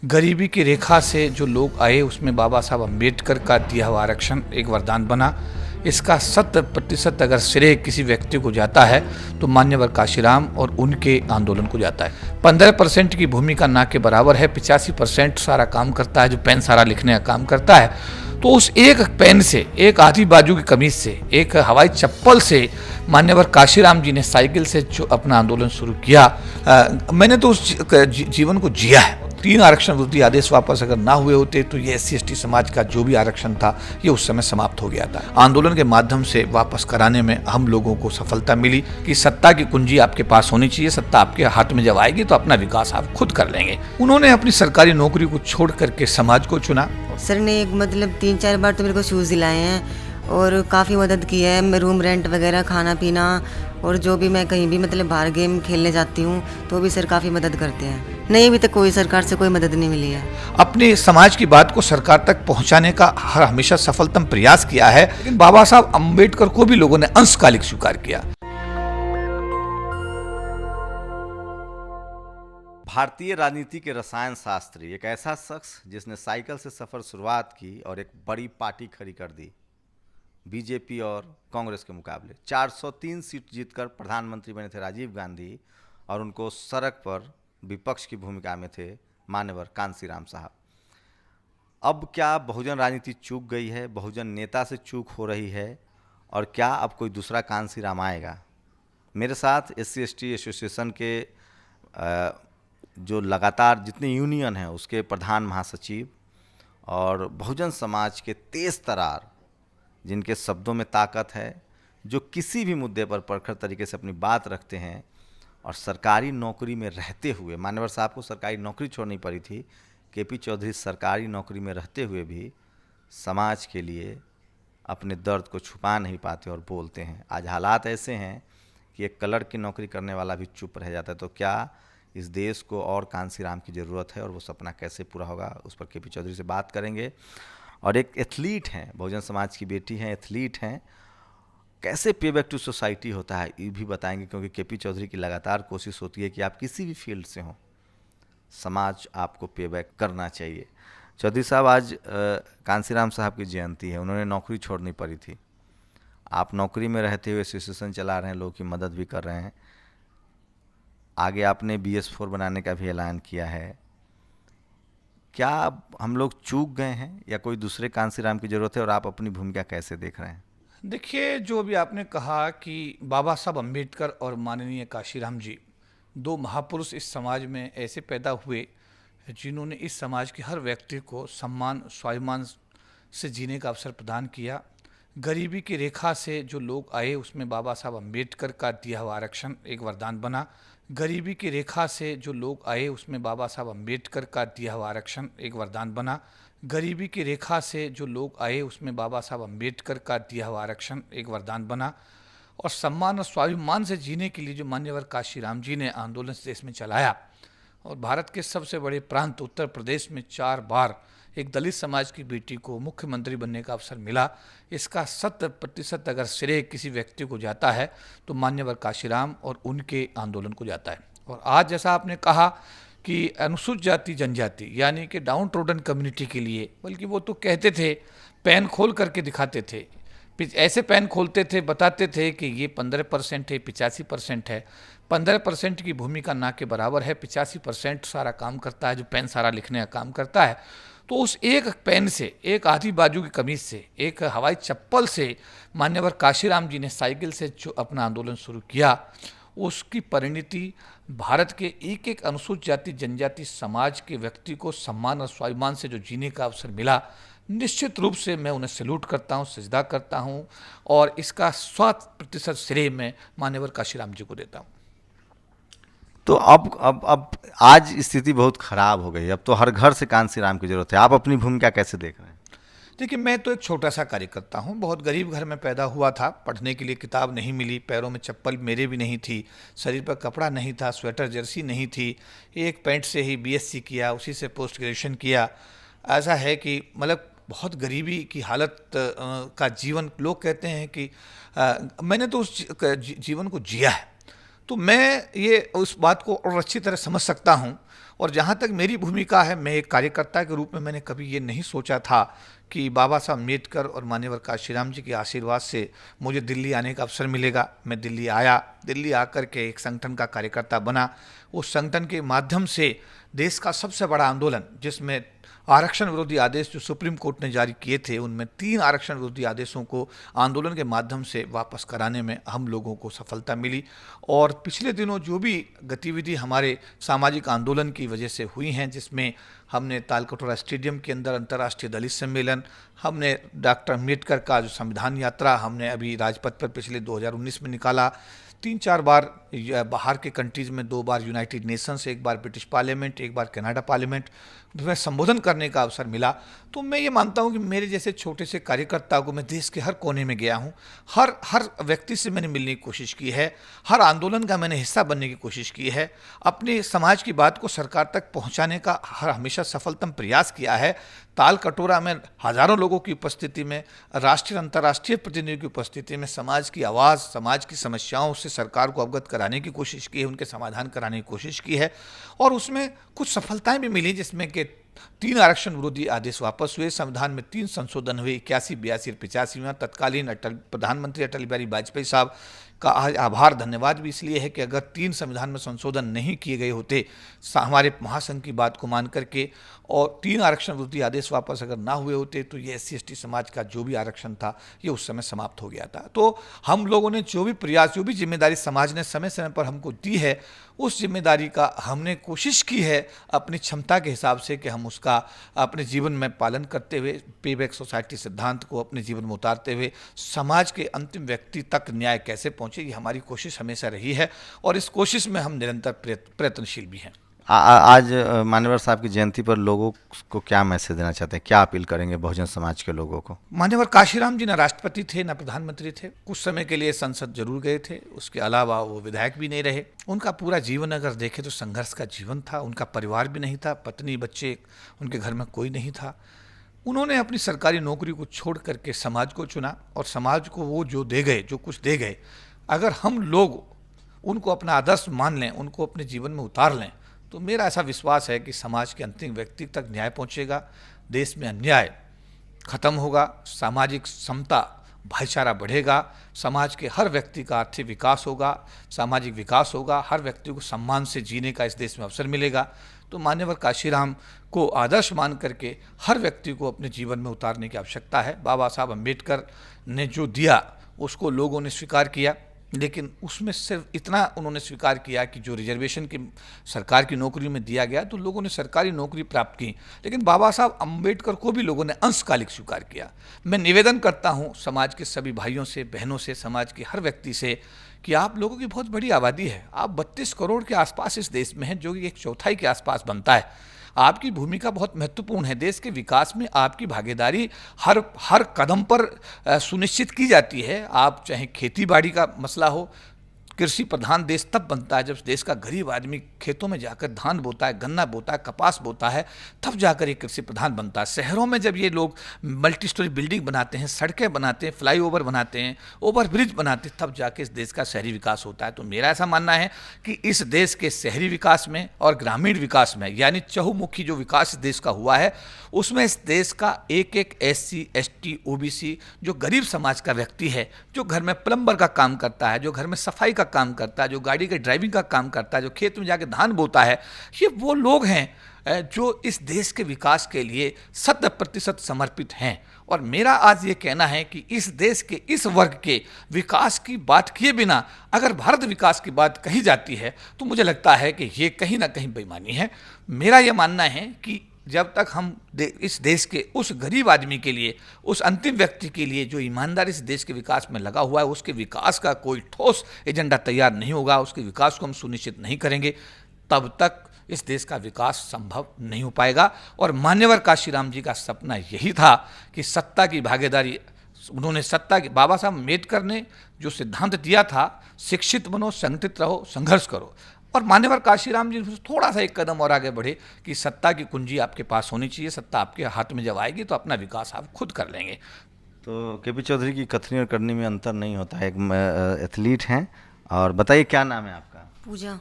गरीबी की रेखा से जो लोग आए उसमें बाबा साहब अम्बेडकर का दिया हुआ आरक्षण एक वरदान बना। इसका 70% अगर श्रेय किसी व्यक्ति को जाता है तो मान्यवर काशीराम और उनके आंदोलन को जाता है। 15% की भूमिका ना के बराबर है। 85% सारा काम करता है जो पेन सारा लिखने का काम करता है। तो उस एक पेन से, एक आधी बाजू की कमीज से, एक हवाई चप्पल से मान्यवर काशीराम जी ने साइकिल से जो अपना आंदोलन शुरू किया, मैंने तो उस जीवन को जिया है। 3 आरक्षण विरोधी आदेश वापस अगर ना हुए होते तो ये SC/ST समाज का जो भी आरक्षण था ये उस समय समाप्त हो गया था। आंदोलन के माध्यम से वापस कराने में हम लोगों को सफलता मिली कि सत्ता की कुंजी आपके पास होनी चाहिए, सत्ता आपके हाथ में जब आएगी तो अपना विकास आप खुद कर लेंगे। उन्होंने अपनी सरकारी नौकरी को छोड़ करके समाज को चुना। सर ने एक 3-4 बार तो मेरे को शूज़ दिलाए हैं और काफ़ी मदद की है। रूम रेंट वगैरह, खाना पीना, और जो भी मैं कहीं भी बाहर गेम खेलने जाती हूँ तो भी सर काफ़ी मदद करते हैं। नहीं, अभी तक कोई सरकार से कोई मदद नहीं मिली है। अपने समाज की बात को सरकार तक पहुंचाने का हमेशा सफलतम प्रयास किया है, लेकिन बाबा साहब अम्बेडकर को भी लोगों ने अंशकालिक स्वीकार किया। भारतीय राजनीति के रसायन शास्त्री, एक ऐसा शख्स जिसने साइकिल से सफ़र शुरुआत की और एक बड़ी पार्टी खड़ी कर दी बीजेपी और कांग्रेस के मुकाबले। 403 सीट जीतकर प्रधानमंत्री बने थे राजीव गांधी, और उनको सड़क पर विपक्ष की भूमिका में थे मान्यवर कांशीराम साहब। अब क्या बहुजन राजनीति चूक गई है? बहुजन नेता से चूक हो रही है? और क्या अब कोई दूसरा कांशीराम आएगा? मेरे साथ SC/ST एसोसिएशन के जो लगातार जितने यूनियन हैं उसके प्रधान महासचिव और बहुजन समाज के तेज तरार, जिनके शब्दों में ताकत है, जो किसी भी मुद्दे पर प्रखर तरीके से अपनी बात रखते हैं, और सरकारी नौकरी में रहते हुए, मान्यवर साहब को सरकारी नौकरी छोड़नी पड़ी थी, KP चौधरी सरकारी नौकरी में रहते हुए भी समाज के लिए अपने दर्द को छुपा नहीं पाते और बोलते हैं। आज हालात ऐसे हैं कि एक क्लर्क की नौकरी करने वाला भी चुप रह जाता है। तो क्या इस देश को और कांशीराम की ज़रूरत है, और वो सपना कैसे पूरा होगा, उस पर KP चौधरी से बात करेंगे। और एक एथलीट हैं, बहुजन समाज की बेटी हैं, एथलीट हैं, कैसे पे बैक टू सोसाइटी होता है ये भी बताएंगे, क्योंकि KP चौधरी की लगातार कोशिश होती है कि आप किसी भी फील्ड से हों, समाज आपको पे बैक करना चाहिए। चौधरी साहब, आज कांशीराम साहब की जयंती है, उन्होंने नौकरी छोड़नी पड़ी थी। आप नौकरी में रहते हुए एसोसिएशन चला रहे हैं, लोगों की मदद भी कर रहे हैं। आगे आपने BS4 बनाने का भी ऐलान किया है। क्या हम लोग चूक गए हैं या कोई दूसरे कांशीराम की ज़रूरत है, और आप अपनी भूमिका कैसे देख रहे हैं? देखिए, जो भी आपने कहा कि बाबा साहब अम्बेडकर और माननीय काशीराम जी, 2 महापुरुष इस समाज में ऐसे पैदा हुए जिन्होंने इस समाज के हर व्यक्ति को सम्मान, स्वाभिमान से जीने का अवसर प्रदान किया। गरीबी की रेखा से जो लोग आए उसमें बाबा साहब अम्बेडकर का दिया हुआ आरक्षण एक वरदान बना। गरीबी की रेखा से जो लोग आए उसमें बाबा साहब अम्बेडकर का दिया हुआ आरक्षण एक वरदान बना। गरीबी की रेखा से जो लोग आए उसमें बाबा साहब अम्बेडकर का दिया हुआ आरक्षण एक वरदान बना। और सम्मान और स्वाभिमान से जीने के लिए जो मान्यवर काशीराम जी ने आंदोलन देश में चलाया, और भारत के सबसे बड़े प्रांत उत्तर प्रदेश में 4 बार एक दलित समाज की बेटी को मुख्यमंत्री बनने का अवसर मिला, इसका 70% अगर श्रेय किसी व्यक्ति को जाता है तो मान्यवर काशीराम और उनके आंदोलन को जाता है। और आज जैसा आपने कहा कि अनुसूचित जाति जनजाति यानी कि डाउन ट्रोडन कम्युनिटी के लिए, बल्कि वो तो कहते थे, पेन खोल करके दिखाते थे, ऐसे पेन खोलते थे, बताते थे कि ये 15% है, 85% है। 15% की भूमिका ना के बराबर है। 85% सारा काम करता है जो पेन सारा लिखने का काम करता है। तो उस एक पेन से, एक आधी बाजू की कमीज से, एक हवाई चप्पल से मान्यवर काशीराम जी ने साइकिल से जो अपना आंदोलन शुरू किया, उसकी परिणति भारत के एक एक अनुसूचित जाति जनजाति समाज के व्यक्ति को सम्मान और स्वाभिमान से जो जीने का अवसर मिला, निश्चित रूप से मैं उन्हें सैल्यूट करता हूं, सजदा करता हूं, और इसका 100% श्रेय मैं मान्यवर काशीराम जी को देता हूं। तो अब आज स्थिति बहुत खराब हो गई, अब तो हर घर से कांशीराम की जरूरत है। आप अपनी भूमिका कैसे देख रहे हैं? देखिए, मैं तो एक छोटा सा कार्यकर्ता हूँ, बहुत गरीब घर में पैदा हुआ था, पढ़ने के लिए किताब नहीं मिली, पैरों में चप्पल मेरे भी नहीं थी, शरीर पर कपड़ा नहीं था, स्वेटर जर्सी नहीं थी, एक पैंट से ही BSc किया, उसी से पोस्ट ग्रेजुएशन किया। ऐसा है कि बहुत गरीबी की हालत का जीवन, लोग कहते हैं कि मैंने तो उस जीवन को जिया है, तो मैं ये उस बात को और अच्छी तरह समझ सकता हूँ। और जहाँ तक मेरी भूमिका है, मैं एक कार्यकर्ता के रूप में मैंने कभी ये नहीं सोचा था कि बाबा साहब अम्बेडकर और मान्यवर काशीराम जी के आशीर्वाद से मुझे दिल्ली आने का अवसर मिलेगा। मैं दिल्ली आया, दिल्ली आकर के एक संगठन का कार्यकर्ता बना। उस संगठन के माध्यम से देश का सबसे बड़ा आंदोलन, जिसमें आरक्षण विरोधी आदेश जो सुप्रीम कोर्ट ने जारी किए थे, उनमें 3 आरक्षण विरोधी आदेशों को आंदोलन के माध्यम से वापस कराने में हम लोगों को सफलता मिली। और पिछले दिनों जो भी गतिविधि हमारे सामाजिक आंदोलन की वजह से हुई हैं, जिसमें हमने तालकटोरा स्टेडियम के अंदर अंतर्राष्ट्रीय दलित सम्मेलन, हमने डॉक्टर अम्बेडकर का जो संविधान यात्रा हमने अभी राजपथ पर पिछले 2019 में निकाला, 3-4 बार बाहर के कंट्रीज़ में, 2 बार यूनाइटेड नेशंस, 1 बार ब्रिटिश पार्लियामेंट, 1 बार कनाडा पार्लियामेंट में संबोधन करने का अवसर मिला। तो मैं ये मानता हूँ कि मेरे जैसे छोटे से कार्यकर्ता को, मैं देश के हर कोने में गया हूँ, हर व्यक्ति से मैंने मिलने की कोशिश की है, हर आंदोलन का मैंने हिस्सा बनने की कोशिश की है, अपने समाज की बात को सरकार तक पहुँचाने का हमेशा सफलतम प्रयास किया है। ताल कटोरा में हज़ारों लोगों की उपस्थिति में, राष्ट्रीय अंतर्राष्ट्रीय प्रतिनिधियों की उपस्थिति में समाज की आवाज़, समाज की समस्याओं से सरकार को अवगत कराने की कोशिश की है, उनके समाधान कराने की कोशिश की है। और उसमें कुछ सफलताएं भी मिली, जिसमें कि 3 आरक्षण विरोधी आदेश वापस हुए, संविधान में 3 संशोधन हुए, 81, 82 और 85 में। तत्कालीन प्रधानमंत्री अटल बिहारी वाजपेयी साहब का आभार धन्यवाद भी इसलिए है कि अगर 3 संविधान में संशोधन नहीं किए गए होते हमारे महासंघ की बात को मान करके, और 3 आरक्षण विरोधी आदेश वापस अगर ना हुए होते, तो ये SC/ST समाज का जो भी आरक्षण था ये उस समय समाप्त हो गया था। तो हम लोगों ने जो भी प्रयास, जो भी जिम्मेदारी समाज ने समय समय पर हमको दी है, उस जिम्मेदारी का हमने कोशिश की है अपनी क्षमता के हिसाब से कि हम उसका अपने जीवन में पालन करते हुए, पे बैक सोसाइटी सिद्धांत को अपने जीवन में उतारते हुए समाज के अंतिम व्यक्ति तक न्याय कैसे पहुँचे, ये हमारी कोशिश हमेशा रही है। और इस कोशिश में हम निरंतर प्रयत्नशील भी हैं। आज मान्यवर साहब की जयंती पर लोगों को क्या मैसेज देना चाहते हैं, क्या अपील करेंगे बहुजन समाज के लोगों को? मान्यवर काशीराम जी न राष्ट्रपति थे, न प्रधानमंत्री थे। कुछ समय के लिए संसद जरूर गए थे, उसके अलावा वो विधायक भी नहीं रहे। उनका पूरा जीवन अगर देखें तो संघर्ष का जीवन था। उनका परिवार भी नहीं था, पत्नी बच्चे, उनके घर में कोई नहीं था। उन्होंने अपनी सरकारी नौकरी को छोड़ करके समाज को चुना, और समाज को वो जो दे गए, जो कुछ दे गए, अगर हम लोग उनको अपना आदर्श मान लें, उनको अपने जीवन में उतार लें, तो मेरा ऐसा विश्वास है कि समाज के अंतिम व्यक्ति तक न्याय पहुंचेगा, देश में अन्याय खत्म होगा, सामाजिक समता, भाईचारा बढ़ेगा, समाज के हर व्यक्ति का आर्थिक विकास होगा, सामाजिक विकास होगा, हर व्यक्ति को सम्मान से जीने का इस देश में अवसर मिलेगा। तो मान्यवर काशीराम को आदर्श मान करके हर व्यक्ति को अपने जीवन में उतारने की आवश्यकता है। बाबा साहब अम्बेडकर ने जो दिया उसको लोगों ने स्वीकार किया, लेकिन उसमें सिर्फ इतना उन्होंने स्वीकार किया कि जो रिजर्वेशन की सरकार की नौकरी में दिया गया, तो लोगों ने सरकारी नौकरी प्राप्त की, लेकिन बाबा साहब अम्बेडकर को भी लोगों ने अंशकालिक स्वीकार किया। मैं निवेदन करता हूं समाज के सभी भाइयों से, बहनों से, समाज के हर व्यक्ति से कि आप लोगों की बहुत बड़ी आबादी है, आप 32 करोड़ के आसपास इस देश में हैं, जो कि 1/4 के आसपास बनता है। आपकी भूमिका बहुत महत्वपूर्ण है, देश के विकास में आपकी भागीदारी हर कदम पर सुनिश्चित की जाती है। आप चाहे खेती बाड़ी का मसला हो, कृषि प्रधान देश तब बनता है जब देश का गरीब आदमी खेतों में जाकर धान बोता है, गन्ना बोता है, कपास बोता है, तब जाकर ये कृषि प्रधान बनता है। शहरों में जब ये लोग मल्टी स्टोरी बिल्डिंग बनाते हैं, सड़कें बनाते हैं, फ्लाईओवर बनाते हैं, ओवर ब्रिज बनाते हैं, तब जाके इस देश का शहरी विकास होता है। तो मेरा ऐसा मानना है कि इस देश के शहरी विकास में और ग्रामीण विकास में, यानी चहुमुखी जो विकास इस देश का हुआ है, उसमें इस देश का एक एक SC/ST OBC जो गरीब समाज का व्यक्ति है, जो घर में प्लम्बर का काम करता है, जो घर में सफाई का काम करता है, जो गाड़ी के ड्राइविंग का काम करता है, जो खेत में जाके धान बोता है, ये वो लोग हैं जो इस देश के विकास के लिए 100% समर्पित हैं। और मेरा आज ये कहना है कि इस देश के इस वर्ग के विकास की बात किए बिना अगर भारत विकास की बात कही जाती है, तो मुझे लगता है कि ये कहीं ना कहीं बेईमानी है। मेरा ये मानना है कि जब तक हम इस देश के उस गरीब आदमी के लिए, उस अंतिम व्यक्ति के लिए जो ईमानदारी इस देश के विकास में लगा हुआ है, उसके विकास का कोई ठोस एजेंडा तैयार नहीं होगा, उसके विकास को हम सुनिश्चित नहीं करेंगे, तब तक इस देश का विकास संभव नहीं हो पाएगा। और मान्यवर काशीराम जी का सपना यही था कि सत्ता की भागीदारी, उन्होंने सत्ता की, बाबा साहब अम्बेडकर ने जो सिद्धांत दिया था, शिक्षित बनो, संगठित रहो, संघर्ष करो, और मान्यवर काशीराम जी थोड़ा सा एक कदम और आगे बढ़े कि सत्ता की कुंजी आपके पास होनी चाहिए, सत्ता आपके हाथ में जब आएगी तो अपना विकास आप खुद कर लेंगे। तो केपी चौधरी की कथनी और करनी में अंतर नहीं होता है, एक एथलीट हैं। और बताइए क्या नाम है आपका? पूजा।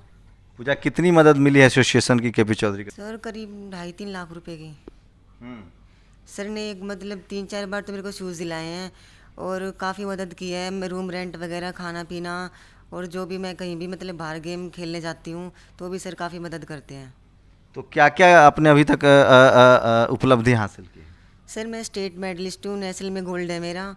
पूजा, कितनी मदद मिली है एसोसिएशन की केपी चौधरी का? सर करीब 2.5-3 लाख रुपए की। हम्म। सर ने एक मतलब 3-4 बार तो मेरे को शूज़ दिलाए हैं और काफ़ी मदद की है। मैं रूम रेंट वगैरह, खाना पीना, और जो भी मैं कहीं भी मतलब बाहर गेम खेलने जाती हूँ तो भी सर काफ़ी मदद करते हैं। तो क्या क्या आपने अभी तक उपलब्धि हासिल की है? सर मैं स्टेट मेडलिस्ट हूँ, नेशनल में गोल्ड है मेरा,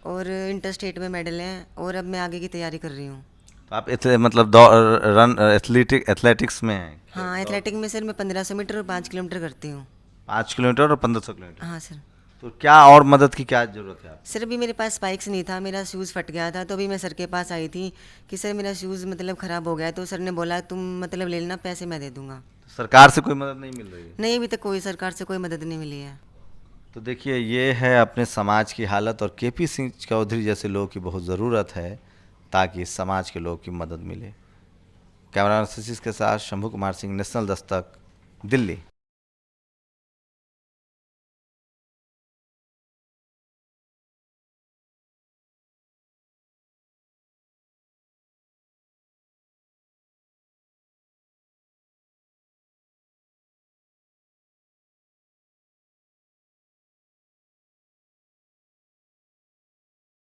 और इंटर स्टेट में मेडल है, और अब मैं आगे की तैयारी कर रही हूँ। तो आप मतलब दौड़, रन, एथलेटिक्स में हैं? हाँ, एथलेटिक में सर मैं 1500 मीटर और 5 किलोमीटर करती हूँ। 5 किलोमीटर और 1500 किलोमीटर। हाँ सर। तो क्या और मदद की क्या जरूरत है आपको? सर अभी मेरे पास स्पाइक्स नहीं था, मेरा शूज़ फट गया था, तो अभी मैं सर के पास आई थी कि सर मेरा शूज़ मतलब ख़राब हो गया है, तो सर ने बोला तुम मतलब ले लेना, पैसे मैं दे दूंगा। तो सरकार से कोई मदद नहीं मिल रही है? नहीं, अभी तक कोई सरकार से कोई मदद नहीं मिली है। तो देखिए, ये है अपने समाज की हालत, और केपी सिंह चौधरी जैसे लोगों की बहुत ज़रूरत है ताकि समाज के लोगों की मदद मिले। कैमरामैन शशिश के साथ शंभू कुमार सिंह, नेशनल दस्तक, दिल्ली।